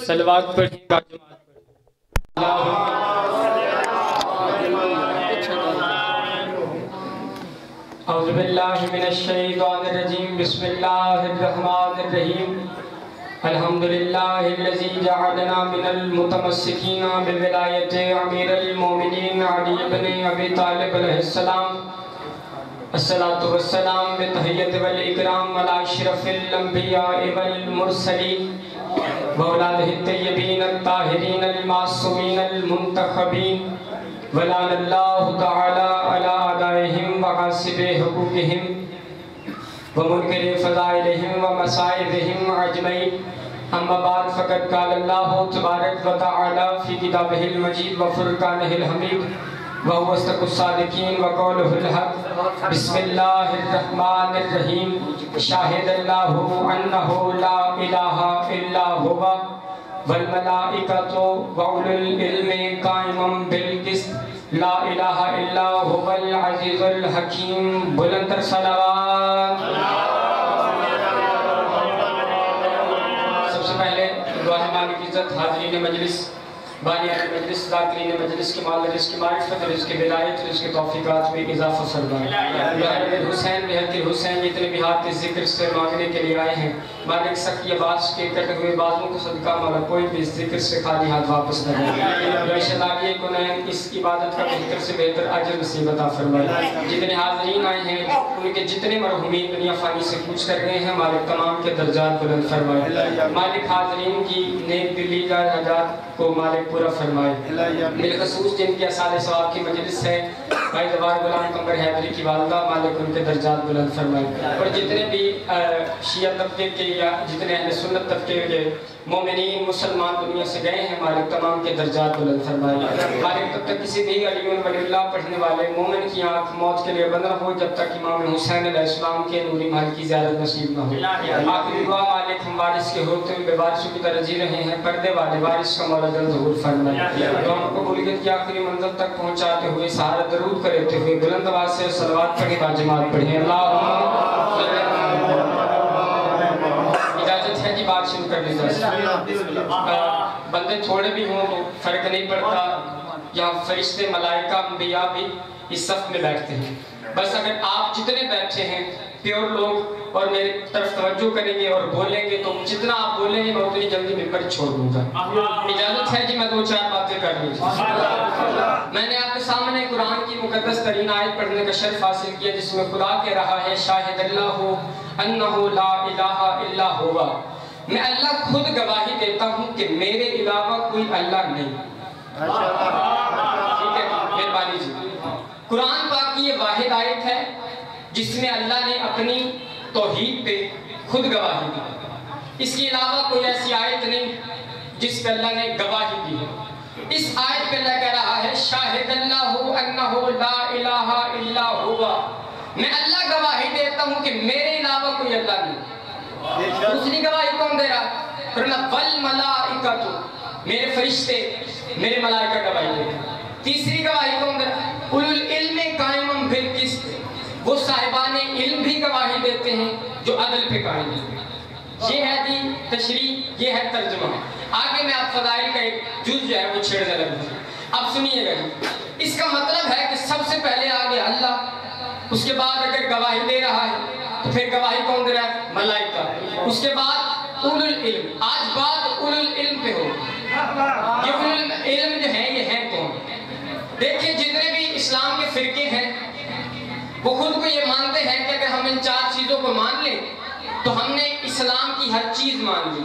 सलवात पढ़िएगा जमात औज़ु बिल्लाहि मिनश शैतानिर रजीम बिस्मिल्लाहिर रहमानिर रहीम अल्हम्दुलिल्लाहिल्लज़ी जअलना मिनल मुतमस्सिकीना बिविलायति अमीरुल मोमिनीन अली इब्न अबी तालिब अलैहिस्सलाम अस्सलातु वस्सलाम बितहिय्यति वल इकराम अला अशरफिल अंबिया वल मुरसलीन व औलादिहि तय्यबीन अत्ताहिरीन अल मासूमीन अल मुंतखबीन वलाल्लाहु तआला अला अदाइहिम व हासिबि हुकूकिहिम व मुनकिरि फज़ाइलिहिम व मसाइबिहिम अजमईन अम्मा बाद फ़क़द क़ाल अल्लाहु तबारक व तआला फ़ी किताबिहिल मजीद व फ़ुरक़ानिहिल हमीद व हुवा अस्दक़ुस सादिक़ीन व क़ौलुहुल हक़ बिस्मिल्लाहिर रहमानिर रहीम शाहिदल्लाहु अन्नहु ला इलाहा इल्ला हुवा वल मलाइकतु व उलुल इल्मि क़ाइमम बिल क़िस्त ला इलाहा इल्ला हुवल अज़ीज़ुल हकीम। बुलंद सलावत। सबसे पहले दुआ मालिक इज़्ज़त हाज़रीन मजलिस बानियान मजलिस ज़ाकिरीन मजलिस के माल रिज़्क़ की मारिफ़त रिज़्क़ की विलायत रिज़्क़ की तौफ़ीक़ात में इज़ाफ़ा फरमाए। हुसैन बेहद हुसैन जितने भी हाथ ज़िक्र से मांगने के लिए आए हैं मालिक सख्त अब्बास के कटे हुए बाजुओं को सदका माला कोई भी ज़िक्र से खाली हाथ वापस न जाए। को इस इबादत का बेहतर से बेहतर अजर नसीब अता फरमाए। जितने हाज़रीन आए हैं उनके जितने मरहूमीन दुनिया फ़ानी से पूछ कर रहे हैं मालिक तमाम के दर्जात बुलंद फरमाए। मालिक हाज़रीन की नेक दिली का हजात को मालिक पूरा फरमाए। बिलखसूस जिनके असाले सवाब की मजलिस है भाई जवार गुलाम कमर हैदरी की वालदा मालिक उनके दर्जात बुलंद फरमाए। और जितने भी शिया तबके के या जितने अहले सुन्नत तबके के मोमिनीन मुसलमान दुनिया से गए हैं मालिक तमाम के दर्जात बुलंद फरमाए। मालिक तब तक किसी भी अलीउन वलिल्लाह पढ़ने वाले मोमिन की आँख मौत के लिए बंद न हो जब तक इमाम हुसैन अलैहिस्सलाम के नूरी महल की ज़ियारत नसीब न हो। आखिरी दुआ मालिक हम वारिस के होते हुए बेवारिसों की तरह जी रहे हैं पर्दे वाले वारिस का मौला जल्द ज़हूर फरमाए। दोनों को कबूलियत की आखिरी मंजिल तक पहुँचाते हुए सहारा दरूद करते हुए बुलंद आवाज़ से सलवात पढ़े बाजमात पढ़े। इजाज़त है कि बात शुरू कर दी जाए। बंदे थोड़े भी हों तो फर्क नहीं पड़ता, यहाँ फरिश्ते मलाइका अंबिया भी इस सफ में बैठते हैं। बस अगर आप जितने बैठे हैं प्योर लोग और मेरी तरफ तवज्जो करेंगे और बोलेंगे तो जितना आप बोलेंगे मैं उतनी जल्दी मिंबर छोड़ दूंगा। इजाजत है कि मैं दो चार बातें कर लूँ। मैंने आपके सामने कुरान की मुकद्दस तरीन आयत पढ़ने का शर्फ हासिल किया जिसमें खुदा कह रहा है शाहिदल्लाहु अन्नहु ला इलाहा इल्ला हुवा, मैं अल्लाह खुद गवाही देता हूँ कि मेरे अलावा कोई अल्लाह नहीं। ठीक है, मेहरबानी जी। कुरान पाक की ये वाहिद आयत है जिसमें अल्लाह ने अपनी तौहीद पे खुद गवाही दी। इसके अलावा कोई ऐसी आयत नहीं जिस पे अल्लाह ने गवाही दी है। इस आयत पे अल्लाह कह रहा है शाहिदल्लाहु अन्नहु ला इलाहा इल्ला हुवा, मैं अल्लाह गवाही देता हूँ कि मेरे अलावा कोई अल्लाह नहीं। दूसरी गवाही कौन दे रहा? वल मलाइकतु, मेरे फरिश्ते मेरे मलाइका गवाही देते हैं। तीसरी गवाही कौन दे रहा? उलुल इल्मि कायमुम बिल क़िस्त, वो साहिबाने इल्म भी गवाही देते हैं जो अदल पे कायम है। ये है दी तशरीह, ये है तर्जुमा। आगे मैं आप फज़ाइल का एक जुज़ जो है वो छेड़ने लगा। अब सुनिएगा, इसका मतलब है कि सबसे पहले आ गया अल्लाह, उसके बाद अगर गवाही दे रहा है तो फिर गवाही कौन दे रहा है? मलाइका। उसके बाद उलुल इल्म। आज बात उलुल इल्म पे हो। ये उलुल इल्म जो है ये है कौन? देखिए जितने भी इस्लाम के फिरके हैं वो खुद को ये मानते हैं कि अगर हम इन चार चीजों को मान लें तो हमने इस्लाम की हर चीज मान ली,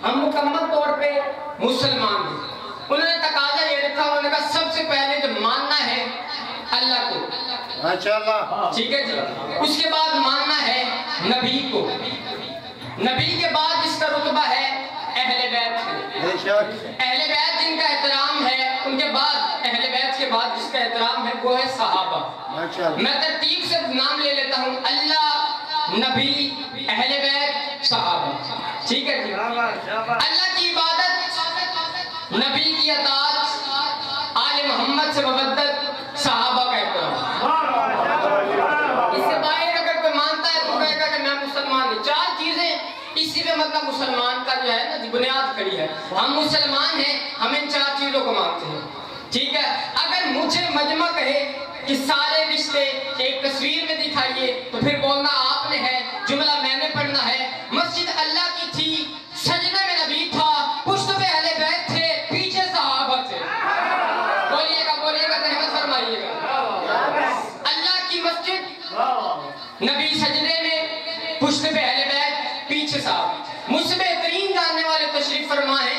हम मुकम्मल तौर पे मुसलमान हैं। उन्होंने तकाजा ये रखा, उन्होंने कहा सबसे पहले जो मानना है अल्लाह को, माशाअल्लाह, ठीक है जी। उसके बाद मानना है नबी को, नबी के बाद जिसका रुतबा है अहले बैत है। अहले बैत जिनका एहतराम है, उनके बाद अहले बैत के बाद जिसका एहतराम है वो है सहाबा। मैं तरतीब से नाम ले लेता हूँ, अल्लाह, नबी, अहले बैत, सहाबा। ठीक है जी। अल्लाह की इबादत, नबी की अताअत, आले मोहम्मद से मवद्दत, सहाबा का एहतराम। इससे बाहर अगर कोई मानता है तो कहेगा कि मैं मुसलमान हूँ। चार चीजें इसी पे मतलब मुसलमान का जो है ना बुनियाद खड़ी है। हम मुसलमान हैं, हम इन 4 चीजों को मानते हैं, ठीक है। अगर मुझे मजमा कहे कि सारे रिश्ते एक तस्वीर में दिखाइए तो फिर बोलना आपने है, जुमला मैंने पढ़ना है। मस्जिद अल्लाह की थी, सजदे में नबी था, पुश्त पे अहले बैत थे, पीछे सहाबा थे। बोलिएगा बोलिएगा, रहमत फरमाइएगा। अल्लाह की मस्जिद, नबी सजदे में, पुश्त पे अहले बैत, पीछे सहाबा। मुझसे बेहतरीन जानने वाले तशरीफ फरमा है,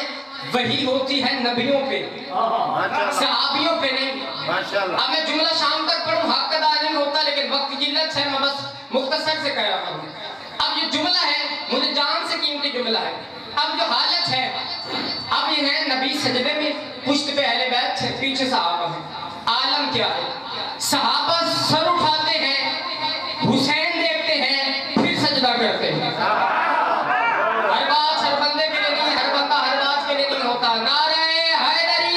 वही होती है नबियों पे, सहाबियों पे नहीं। अब मैं जुमला शाम तक पढ़ूं हक अदा नहीं होता, लेकिन वक्त की किल्लत है, मैं बस मुख्तसर से कह रहा हूँ। अब ये जुमला है, मुझे जान से कीमती जुमला है। अब जो हालत है, अब ये है नबी सजदे में, पुश्त पे अहले बैत है, पीछे सहाबा है। आलम क्या है? सहाबा सर उठाते हैं, हुसैन देखते हैं, फिर सजदा करते हैं। हर बात हर बंदे के लिए नहीं, हर बंदा हर बात के लिए नहीं होता। नारे हैदरी,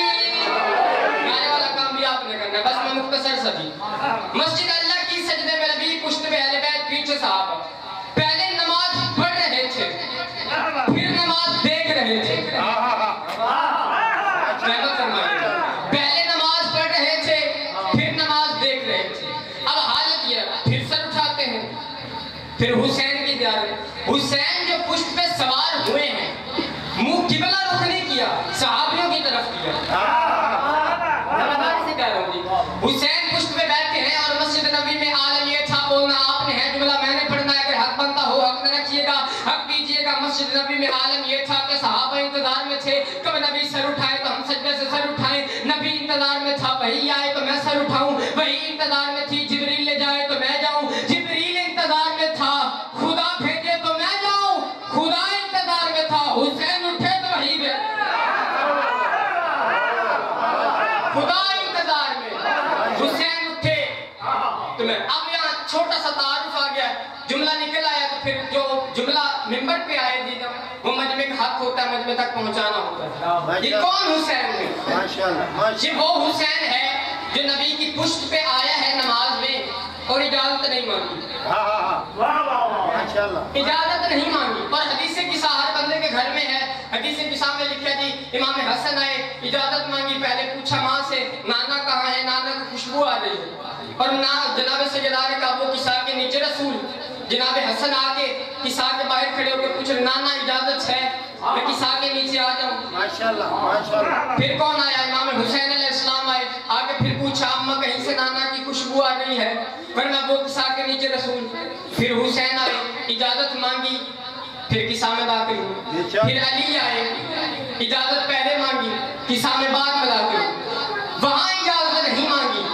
नारे वाला काम भी आपने करना है, बस मैं मुख्तसर सभी। मस्जिद अल्लाह की, सजदे में नबी, पुश्त पे अहले बैत, पीछे सहाबा। पहले नमाज पढ़ रहे थे, फिर नमाज देख रहे थे। पहले नमाज पढ़ रहे थे, फिर नमाज देख रहे थे। अब हालत ये, फिर सर उठाते हैं, फिर हुसैन की तैयारी। हुसैन जो पुश्त पे सवार हुए हैं, मुंह किबला रुख नहीं किया, सहाबियों की तरफ किया। से कह रहा हूँ, हुसैन पुश्त पे बैठे हैं और मस्जिद नबी में आलम ये था, बोलना आपने है, जुमला मैंने पढ़ना है। अगर हक बनता हो हक न रखिएगा, हक दीजिएगा। मस्जिद नबी में आलम ये था कि सहाबा इंतजार में थे, कब नबी सर उठाए तो हम सजदे से सर उठाएं। नबी इंतजार में था, वही आए तो मैं सर उठाऊं। वही इंतजार में थी, जिब्रील ले जाए तो मैं जाऊं। जिब्रील इंतजार में था, खुदा भेजे तो मैं जाऊं। खुदा इंतजार में था, हुसैन उठे तो वही गए। खुदा इंतजार में, हुसैन उठे तो मैं। अब यहाँ छोटा सा तारुफ आ गया, जुमला निकल आया, तो फिर जो जुमला मिंबर पे आए दी, वो मजमे का हक होता है, मजमे तक पहुंचाना होता है। ये कौन हुसैन है? ये वो हुसैन है जो नबी की पुश्त पे आया है नमाज में और इजाजत नहीं मांगी। इजाजत नहीं मांगी। और हदीस किसा हर बंदे के घर में है। हदीस किसा में लिखा जी, इमाम हसन आए, इजाजत मांगी, पहले पूछा माँ से, नाना कहाँ है? नाना की खुशबू आ रही है। और ना जनाब सैयदा ने कहा, वो किसा के नीचे रसूल। जनाब हसन आके किसा के बाहर खड़े होकर पूछ रहे, नाना इजाजत है मैं किसा के नीचे आ जाऊं? माशाल्लाह माशाल्लाह। फिर कौन आया? इमाम हुसैन अलैहिस्सलाम आए। आगे फिर पूछा, अम्मा कहीं से नाना की खुशबू आ रही है? वरना वो किसा के नीचे रसूल। फिर हुसैन आए, इजाजत मांगी, फिर किसा में दाखिल हुए। फिर अली आए, इजाजत पहले मांगी, किसा में बाद में दाखिल हुए। वहां इजाजत नहीं मांगी,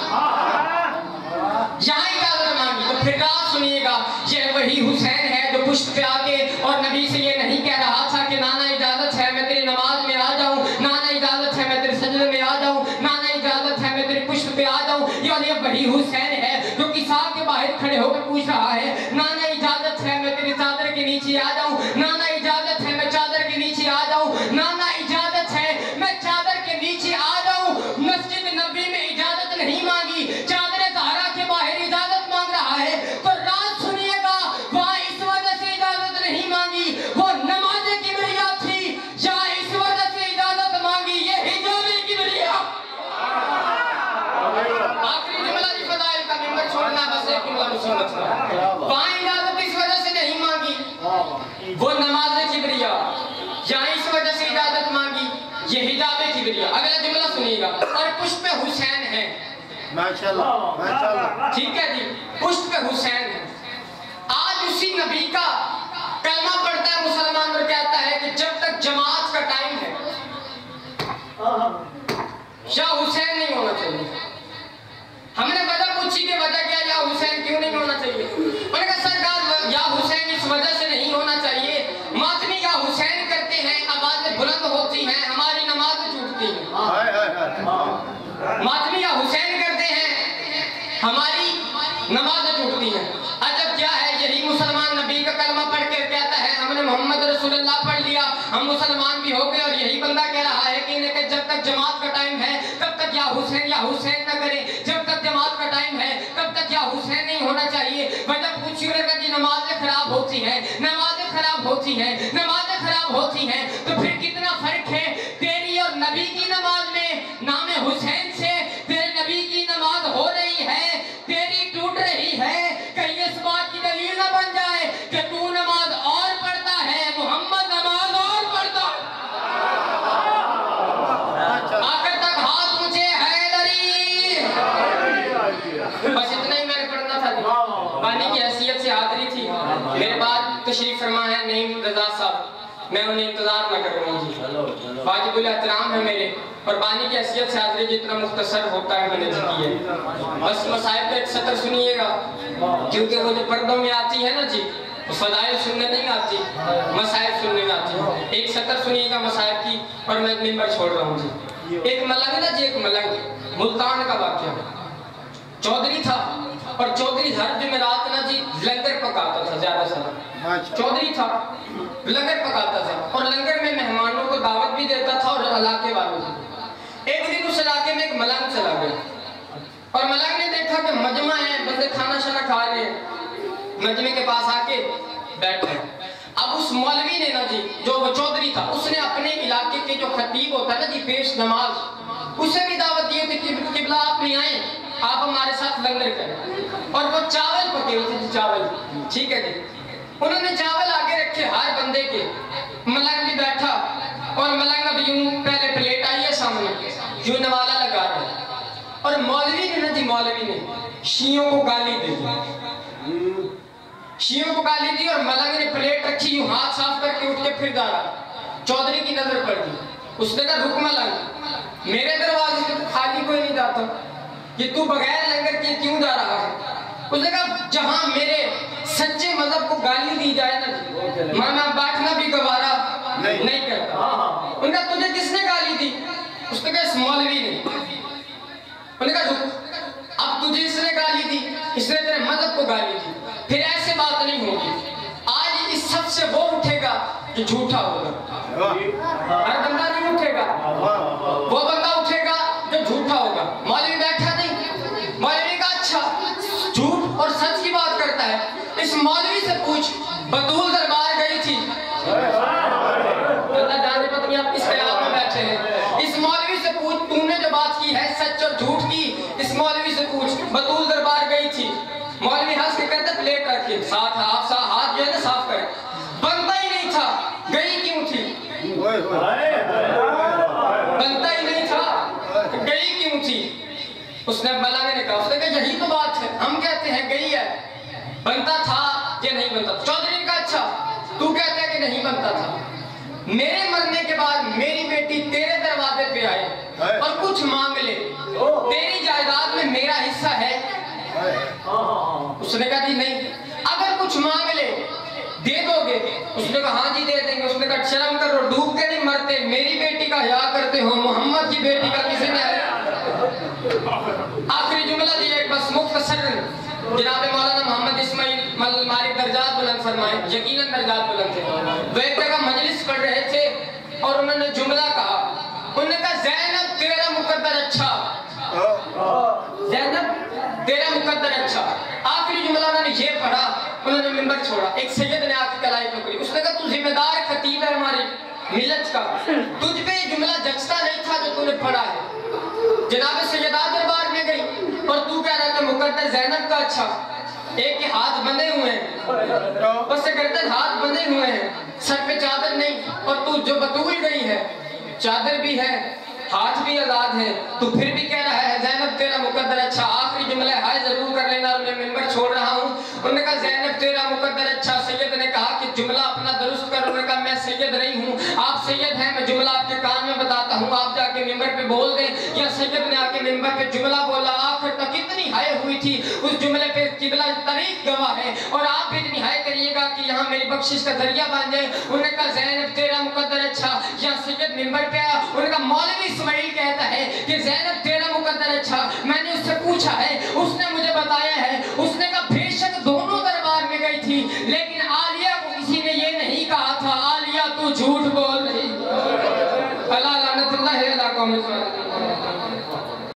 यहाँ इजाजत मांगी। तो फिर रात सुनिएगा, ये वही हुसैन है जो पुश्त पे आके और नबी से ये नहीं कह रहा था कि नाना इजाजत है मैं तेरी नमाज में आ जाऊं, नाना इजाजत है मैं तेरे सजदे में आ जाऊं, नाना इजाजत है मैं तेरे पुश्त पे आ जाऊं। ये वही हुसैन है जो किसा के बाहर खड़े होकर पूछ रहा है, नाना इजाजत है मैं तेरी चादर के नीचे आ जाऊं, नाना इजाजत है मैं चादर के नीचे आ जाऊं, नाना इजाजत है मैं चादर के नीचे आ जाऊं। मस्जिद नबी में इजाजत नहीं मांगी, चादर ज़हरा के बाहर इजाजत मांग रहा है। तो रात सुनिएगा, वहां इस वजह से इजाजत नहीं मांगी, वो नमाज की किबरिया थी, या इस वजह से इजाजत मांगी, ये हिजाब की किबरिया। आखिरी जुमला जी फदाइल का मिंबर छोड़ना, बस एक जुमला मुसीबत का। वहां इजाजत इस वजह से नहीं मांगी, वो नमाज की किबरिया, या इस वजह से इजाजत मांगी, ये हिजाब की किबरिया। अगला जुमला सुनिएगा। और पुश्त पे हुसैन है, माशाल्लाह माशाल्लाह, ठीक है जी, पुश्त पे हुसैन है। आज उसी नबी का कलमा पढ़ता है मुसलमान और कहता है कि जब तक जमात का टाइम है या हुसैन नहीं होना चाहिए। हमने वजह पूछी कि वजह क्या, या हुसैन क्यों नहीं होना चाहिए? मैंने कहा सरकार, या हुसैन इस वजह से नहीं होना चाहिए, मातमी या हुसैन करते हैं, आवाजें बुलंद होती हैं, हमारी नमाज टूटती है। मातमी या हुसैन करते हैं, हमारी नमाज टूटती है। अजब क्या है, यही मुसलमान नबी का कलमा पढ़ के कहता है हमने मोहम्मद रसूलुल्लाह पढ़ लिया, हम मुसलमान भी हो गए, और यही बंदा कह रहा है कि इन्हें जब तक जमात का टाइम है तब तक या हुसैन न करे, जब तक जमात का टाइम है तब तक या हुसैन नहीं होना चाहिए। वजह पूछी, नमाजें खराब होती है, नमाजें खराब खराब होती हैं, नमाजें खराब होती हैं, तो फिर कितना फर्क है तेरी और नबी की नमाज में। नाम हुसैन से तेरे नबी की नमाज हो रही है, तेरी टूट रही है। कहीं इस बात की दलील ना बन जाए कि तू नमाज और पढ़ता है, मोहम्मद नमाज और पढ़ता है। आखिर तक हाथ ऊंचे हैदरी। बस इतना ही मैंने पढ़ना था। पानी की हैसियत से हाजिरी थी। मेरे बाद तशरीफ फरमा है नईम रजा साहब, मैं उन्हें इंतजार न करूँगा जी, वाजिबुल एहतराम है मेरे, और बानी की हैसियत से हाजिरी जितना मुख्तसर होता है मैंने की है। बस मसाइब का एक सतर सुनिएगा, क्योंकि वो जो पर्दों में आती है ना जी, फजाइल सुनने नहीं आती, मसाइब सुनने में आती। एक सतर सुनिएगा मसाइब की, और मैं मिंबर छोड़ रहा हूँ जी। एक मलंग ना जी, एक मलंग मुल्तान का वाक़या, चौधरी था, और चौधरी हर जुमेरात ना जी लंगर पकाता था, ज्यादा सारा चौधरी था, लंगर पकाता था, और लंगर में मेहमानों को दावत भी देता था और इलाके वालों को। एक दिन उस इलाके में एक मलंग चला गया, और मलंग ने देखा कि मजमा है, बंदे खाना शाना खा रहे हैं, मजमे के पास आके बैठे। अब उस मौलवी ने ना जी, जो वो चौधरी था, उसने अपने इलाके के जो खतीब होता है ना जी, पेश नमाज, उसे भी दावत दी थी कि किबला आप नहीं आए, आप हमारे साथ लंगर करें। और वो चावल पके हुए थे, चावल, ठीक है जी, उन्होंने चावल आगे रखे हर बंदे के। मलंग भी बैठा, और मलंग अब यूं पहले प्लेट आई है सामने, यूं नवाला लगा रहा है, और मौलवी ने ना जी, मौलवी ने शियों को गाली दी, शियों को गाली दी, और मलंग ने प्लेट रखी, यूं हाथ साफ करके उठ के फिर जा रहा। चौधरी की नजर पड़ गई, उसने कहा रुक मलंग, मेरे दरवाजे से तो खाली कोई नहीं जाता, कि तू बगैर लंगर के क्यों जा रहा है। उसने कहा जहां मेरे सच्चे मजहब को गाली दी जाए ना जी, माना बैठना भी गवारा नहीं करता। उनका तुझे किसने गाली दी? उसने कहा इस मौलवी ने। उन्होंने कहा रुक, अब तुझे इसने गाली दी, इसने तेरे मजहब को गाली दी, फिर ऐसे बात नहीं होगी। आज इस सब से वो उठेगा जो झूठा होगा, हर बंदा नहीं उठेगा, वो बंदा उठेगा जो झूठा होगा। मौलवी बैठा नहीं, मौलवी का अच्छा झूठ और सच की बात करता है। इस मौलवी से पूछ, बतूल दरबार गई थी, अल्लाह जाने पता आप किस ख्याल में बैठे हैं। इस मौलवी से पूछ, तूने जो बात की है सच और झूठ की, इस मौलवी से पूछ, बतूल दरबार गई थी। मौलवी हंस के कहते प्लेट रखे, साथ हाथ जो है ना साफ करे, बनता ही नहीं था, गई क्यों थी? बनता ही नहीं था, गई क्यों थी? उसने मलंग ने कहा, उसने कहा यही तो बात है, हम कहते हैं गई है, बनता था या नहीं बनता। चौधरी ने कहा अच्छा, तू कहता है कि नहीं बनता था, मेरे मरने के बाद मेरी बेटी तेरे दरवाजे पे आए और कुछ मांग ले, तेरी जायदाद में मेरा हिस्सा है? उसने कहा जी नहीं। अगर कुछ मांग ले दे दोगे? उसने कहा हाँ जी दे देंगे। उसने कहा शर्म करो, डूब के नहीं मरते, मेरी बेटी का हया करते हो, मोहम्मद की बेटी का किसी ने। आखिरी जुमला दिया एक बस मुख्तसर, जनाब मौलाना मोहम्मद इस्माइल मालिक दर्जात बुलंद फरमाए, यकीनन दर्जात बुलंद थे। वो एक जगह मजलिस पढ़ रहे थे और उन्होंने जुमला कहा, उन्होंने कहा ज़ैनब तेरा मुकद्दर अच्छा, ज़ैनब तेरा मुकद्दर अच्छा। आखिरी जुमला उन्होंने ये पढ़ा, उन्होंने मिंबर छोड़ा। एक सैयद ने आके कलाई पकड़ी, उसने कहा तू जिम्मेदार खतीब है हमारी मिलत का, तुझ पे जुमला जचता नहीं था जो तूने पढ़ा है। जनाब सैयदा दरबार में गई और तू कह रहा था मुकद्दर ज़ैनब का अच्छा। एक के हाथ बंधे हुए हैं, उससे गर्दन हाथ बंधे हुए हैं, सर पे चादर नहीं, और तू जो बतूल गई है, चादर भी है, हाथ भी आजाद है, तू फिर भी कह रहा है ज़ैनब तेरा मुकद्दर अच्छा। आखिरी जुमला हाय जरूर कर लेना, और मैं मिंबर छोड़ रहा हूँ। उन्होंने कहा ज़ैनब तेरा मुकद्दर अच्छा। सैयद ने कहा कि जुमला अपना दुरुस्त कर। उन्होंने कहा मैं सैयद नहीं हूँ, आप सैयद हैं, मैं जुमला आपके कान में बताता हूँ, आप जाके मिंबर पे बोल दें। या सैयद ने आके मिंबर पे जुमला बोला, आखिर तक कितनी हाय हुई थी उस जुमले पे, किबला तारीख गवाह है, और आप भी इतनी हाय करिएगा कि यहाँ मेरी बख्शिश का जरिया बन जाए। उन्होंने कहा ज़ैनब तेरा मुकद्दर अच्छा। या सैयद मिंबर पे आया, उन्होंने कहा मौलवी इस्माइल कहता है कि ज़ैनब तेरा मुकद्दर अच्छा। मैंने उससे पूछा है, उसने